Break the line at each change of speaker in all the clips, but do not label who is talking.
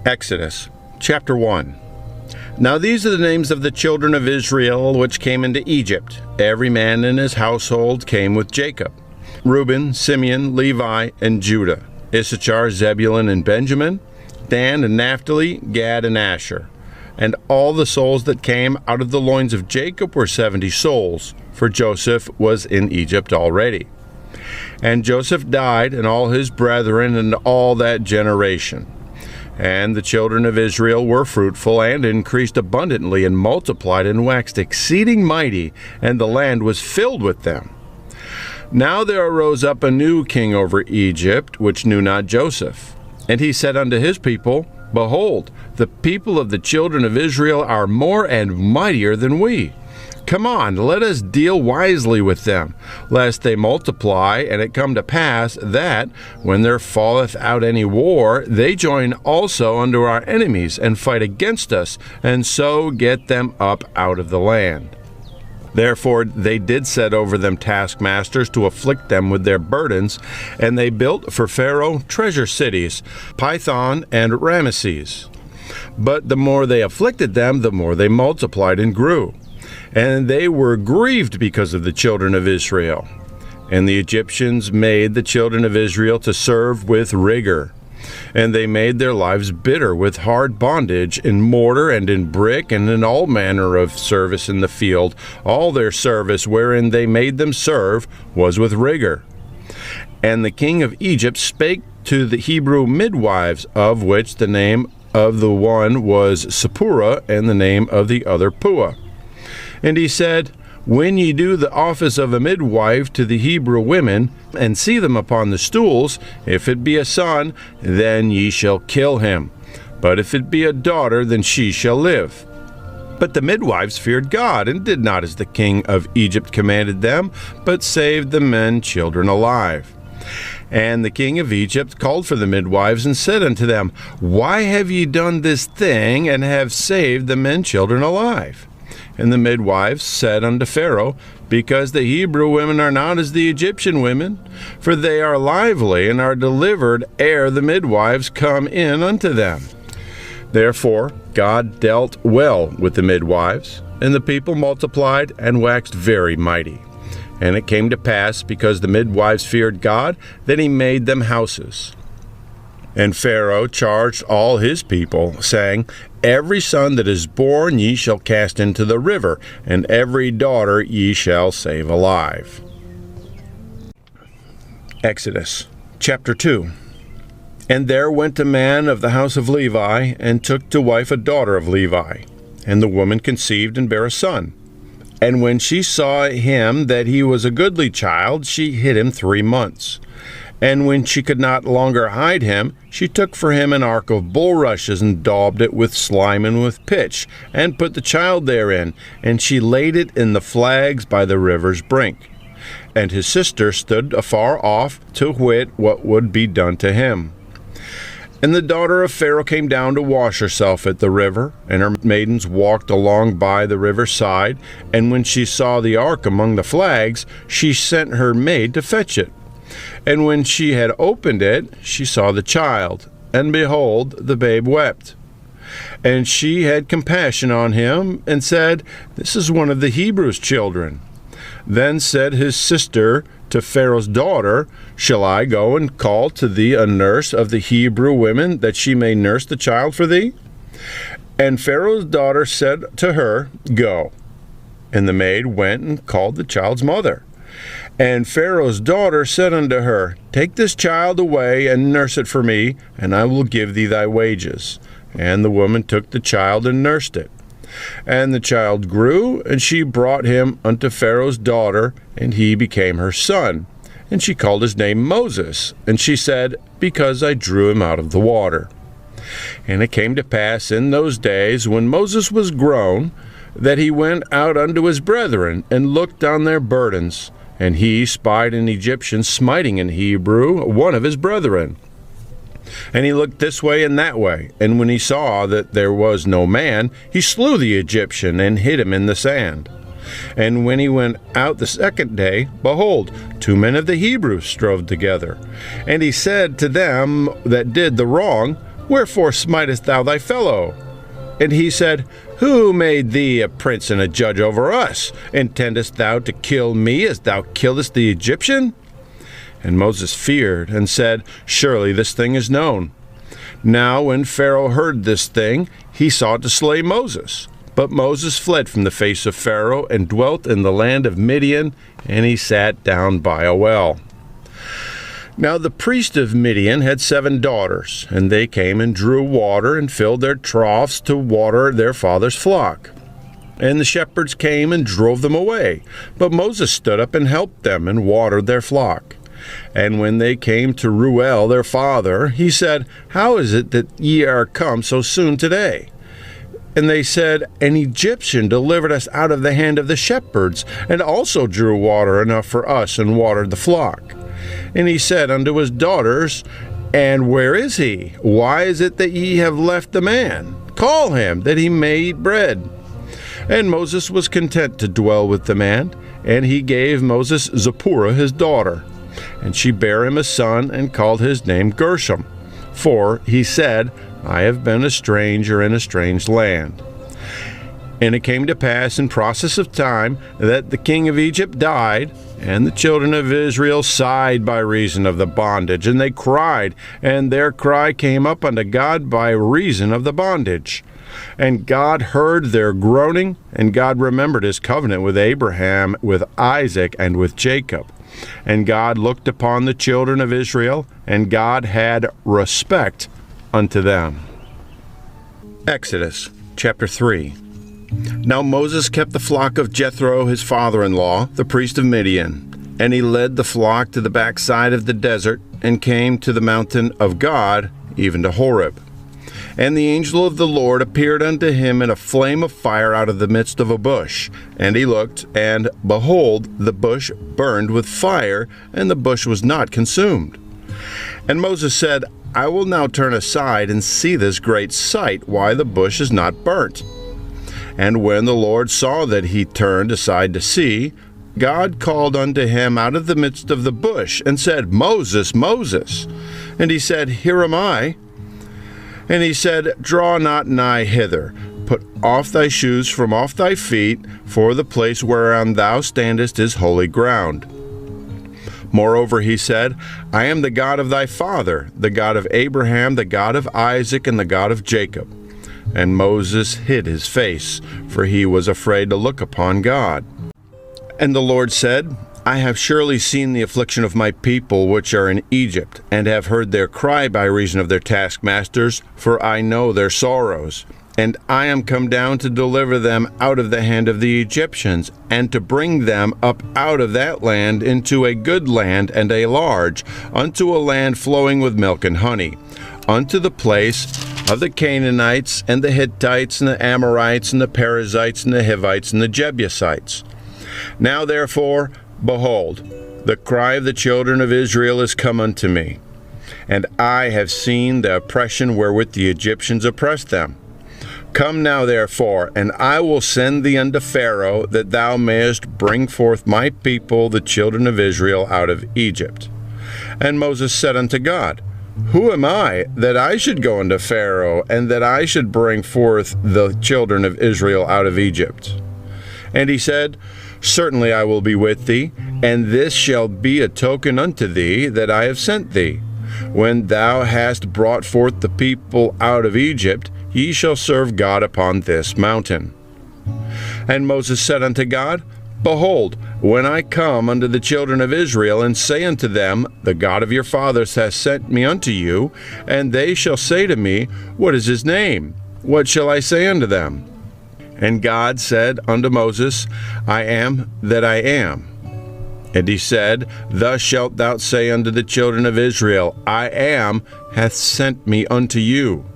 Exodus chapter 1. Now these are the names of the children of Israel which came into Egypt. Every man in his household came with Jacob. Reuben, Simeon, Levi, and Judah. Issachar, Zebulun, and Benjamin. Dan and Naphtali, Gad and Asher. And all the souls that came out of the loins of Jacob were 70 souls, for Joseph was in Egypt already. And Joseph died, and all his brethren, and all that generation. And the children of Israel were fruitful, and increased abundantly, and multiplied, and waxed exceeding mighty, and the land was filled with them. Now there arose up a new king over Egypt, which knew not Joseph. And he said unto his people, Behold, the people of the children of Israel are more and mightier than we. Come on, let us deal wisely with them, lest they multiply, and it come to pass that, when there falleth out any war, they join also unto our enemies, and fight against us, and so get them up out of the land. Therefore they did set over them taskmasters to afflict them with their burdens, and they built for Pharaoh treasure cities, Pithom and Raamses. But the more they afflicted them, the more they multiplied and grew. And they were grieved because of the children of Israel. And the Egyptians made the children of Israel to serve with rigour. And they made their lives bitter with hard bondage in mortar and in brick and in all manner of service in the field. All their service wherein they made them serve was with rigour. And the king of Egypt spake to the Hebrew midwives, of which the name of the one was Zipporah, and the name of the other Puah. And he said, When ye do the office of a midwife to the Hebrew women, and see them upon the stools, if it be a son, then ye shall kill him. But if it be a daughter, then she shall live. But the midwives feared God, and did not as the king of Egypt commanded them, but saved the men children alive. And the king of Egypt called for the midwives, and said unto them, Why have ye done this thing, and have saved the men children alive? And the midwives said unto Pharaoh, Because the Hebrew women are not as the Egyptian women, for they are lively, and are delivered ere the midwives come in unto them. Therefore God dealt well with the midwives, and the people multiplied and waxed very mighty. And it came to pass, because the midwives feared God, that he made them houses. And Pharaoh charged all his people, saying, Every son that is born ye shall cast into the river, and every daughter ye shall save alive. Exodus chapter 2. And there went a man of the house of Levi, and took to wife a daughter of Levi. And the woman conceived and bare a son. And when she saw him that he was a goodly child, she hid him 3 months. And when she could not longer hide him, she took for him an ark of bulrushes, and daubed it with slime and with pitch, and put the child therein, and she laid it in the flags by the river's brink. And his sister stood afar off, to wit what would be done to him. And the daughter of Pharaoh came down to wash herself at the river, and her maidens walked along by the river's side. And when she saw the ark among the flags, she sent her maid to fetch it. And when she had opened it, she saw the child, and behold, the babe wept. And she had compassion on him, and said, This is one of the Hebrews' children. Then said his sister to Pharaoh's daughter, Shall I go and call to thee a nurse of the Hebrew women, that she may nurse the child for thee? And Pharaoh's daughter said to her, Go. And the maid went and called the child's mother. And Pharaoh's daughter said unto her, Take this child away, and nurse it for me, and I will give thee thy wages. And the woman took the child and nursed it. And the child grew, and she brought him unto Pharaoh's daughter, and he became her son. And she called his name Moses. And she said, Because I drew him out of the water. And it came to pass in those days, when Moses was grown, that he went out unto his brethren, and looked on their burdens. And he spied an Egyptian smiting an Hebrew, one of his brethren. And he looked this way and that way, and when he saw that there was no man, he slew the Egyptian, and hid him in the sand. And when he went out the second day, behold, 2 men of the Hebrews strove together. And he said to them that did the wrong, Wherefore smitest thou thy fellow? And he said, Who made thee a prince and a judge over us? Intendest thou to kill me as thou killest the Egyptian? And Moses feared, and said, Surely this thing is known. Now when Pharaoh heard this thing, he sought to slay Moses. But Moses fled from the face of Pharaoh, and dwelt in the land of Midian, and he sat down by a well. Now the priest of Midian had 7 daughters, and they came and drew water, and filled their troughs to water their father's flock. And the shepherds came and drove them away. But Moses stood up and helped them, and watered their flock. And when they came to Reuel their father, he said, How is it that ye are come so soon today? And they said, An Egyptian delivered us out of the hand of the shepherds, and also drew water enough for us, and watered the flock. And he said unto his daughters, And where is he? Why is it that ye have left the man? Call him, that he may eat bread. And Moses was content to dwell with the man, and he gave Moses Zipporah his daughter. And she bare him a son, and called his name Gershom. For he said, I have been a stranger in a strange land. And it came to pass in process of time that the king of Egypt died, and the children of Israel sighed by reason of the bondage, and they cried, and their cry came up unto God by reason of the bondage. And God heard their groaning, and God remembered his covenant with Abraham, with Isaac, and with Jacob. And God looked upon the children of Israel, and God had respect unto them. Exodus chapter 3. Now Moses kept the flock of Jethro his father-in-law, the priest of Midian. And he led the flock to the backside of the desert, and came to the mountain of God, even to Horeb. And the angel of the Lord appeared unto him in a flame of fire out of the midst of a bush. And he looked, and behold, the bush burned with fire, and the bush was not consumed. And Moses said, I will now turn aside and see this great sight, why the bush is not burnt. And when the Lord saw that he turned aside to see, God called unto him out of the midst of the bush, and said, Moses, Moses. And he said, Here am I. And he said, Draw not nigh hither. Put off thy shoes from off thy feet, for the place whereon thou standest is holy ground. Moreover, he said, I am the God of thy father, the God of Abraham, the God of Isaac, and the God of Jacob. And Moses hid his face, for he was afraid to look upon God. And the Lord said, I have surely seen the affliction of my people which are in Egypt, and have heard their cry by reason of their taskmasters, for I know their sorrows. And I am come down to deliver them out of the hand of the Egyptians, and to bring them up out of that land into a good land and a large, unto a land flowing with milk and honey, unto the place of the Canaanites, and the Hittites, and the Amorites, and the Perizzites, and the Hivites, and the Jebusites. Now therefore, behold, the cry of the children of Israel is come unto me, and I have seen the oppression wherewith the Egyptians oppressed them. Come now therefore, and I will send thee unto Pharaoh, that thou mayest bring forth my people, the children of Israel, out of Egypt. And Moses said unto God, Who am I, that I should go unto Pharaoh, and that I should bring forth the children of Israel out of Egypt? And he said, Certainly I will be with thee, and this shall be a token unto thee that I have sent thee. When thou hast brought forth the people out of Egypt, ye shall serve God upon this mountain. And Moses said unto God, Behold, when I come unto the children of Israel, and say unto them, The God of your fathers hath sent me unto you, and they shall say to me, What is his name? What shall I say unto them? And God said unto Moses, I am that I am. And he said, Thus shalt thou say unto the children of Israel, I am hath sent me unto you.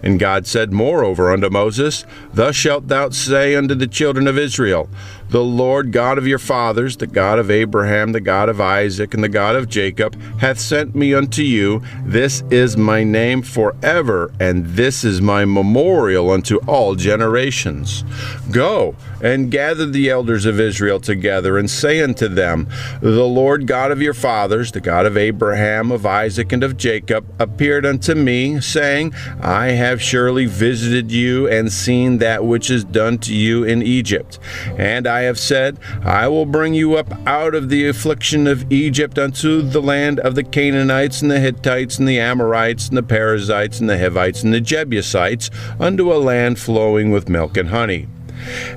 And God said moreover unto Moses, Thus shalt thou say unto the children of Israel, The Lord God of your fathers, the God of Abraham, the God of Isaac, and the God of Jacob, hath sent me unto you. This is my name forever, and this is my memorial unto all generations. Go and gather the elders of Israel together, and say unto them, The Lord God of your fathers, the God of Abraham, of Isaac, and of Jacob, appeared unto me, saying, I have surely visited you, and seen that which is done to you in Egypt. And I have said, I will bring you up out of the affliction of Egypt unto the land of the Canaanites, and the Hittites, and the Amorites, and the Perizzites, and the Hivites, and the Jebusites, unto a land flowing with milk and honey.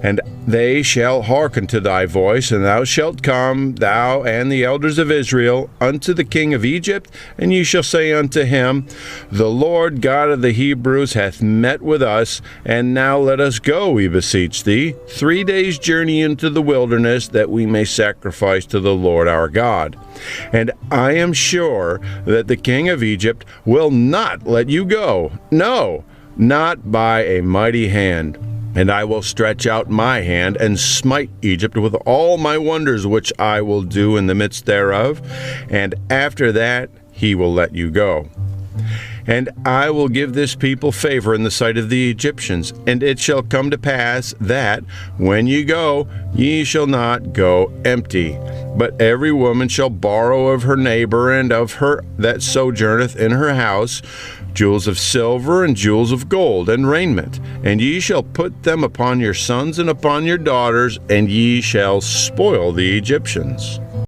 And they shall hearken to thy voice, and thou shalt come, thou and the elders of Israel, unto the king of Egypt, and ye shall say unto him, The Lord God of the Hebrews hath met with us, and now let us go, we beseech thee, 3 days' journey into the wilderness, that we may sacrifice to the Lord our God. And I am sure that the king of Egypt will not let you go, no, not by a mighty hand. And I will stretch out my hand, and smite Egypt with all my wonders which I will do in the midst thereof, and after that he will let you go. And I will give this people favor in the sight of the Egyptians, and it shall come to pass that, when ye go, ye shall not go empty. But every woman shall borrow of her neighbor and of her that sojourneth in her house jewels of silver and jewels of gold and raiment, and ye shall put them upon your sons and upon your daughters, and ye shall spoil the Egyptians.